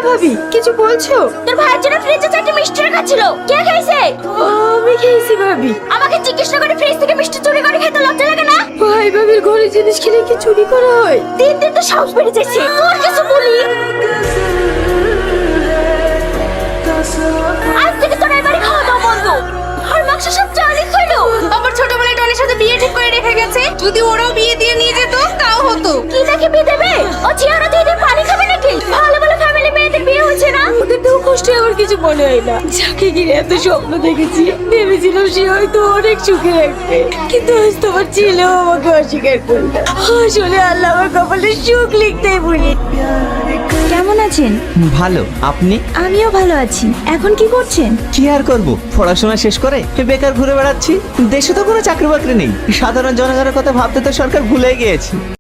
ভাবি কিছু বলছো? তোর ভাইয়ের জন্য ফ্রিজে 4টি মিষ্টি রাখা ছিল, কে খাইছে? আমি খেয়েছি ভাবি। আমাকে জিজ্ঞেস না করে ফ্রিজ থেকে মিষ্টি চুরি করে খেতে লজ্জা লাগে না? ভাই ভাবির ঘরে জিনিস খেলে কি চুরি করা হয়? দিন দিন তো সাহস বেড়ে যাচ্ছে, তোর কিছু বলি? আজ থেকে তোর এবারে খাওয়া দাওয়া বন্ধ, আর মাংস সব চালই খাইলো। আমার ছোটবেলায় টনির সাথে বিয়ে ঠিক করে রেখে গেছে, যদি ওরাও বিয়ে দিয়ে নিয়ে যেত তাও হতো। কি দেখে বিয়ে দেবে? ও চেহারা দিয়ে দিয়ে পানি খাবে নাকি? ভালো ভালো ফ্যামিলি মেয়েদের বিয়ে হচ্ছে না। ওদের তো কষ্টে আমার কিছু মনে হয় না। যাকে ঘিরে এত স্বপ্ন দেখেছি, ভেবেছিলাম সে হয়তো অনেক সুখে রাখবে, কিন্তু আজ তোমার ছেলেও আমাকে অস্বীকার করলো। আসলে আল্লাহ আমার কপালে সুখ লিখতেই ভুলি। কেমন আছেন? ভালো, আপনি? আমিও ভালো আছি। এখন কি করছেন? কি আর করব, পড়াশোনা শেষ করে বেকার ঘুরে বেড়াচ্ছি। দেশে তো কোনো চাকরি বাকরি নেই, সাধারণ জনগণের কথা ভাবতে তো সরকার ভুলে গিয়েছে।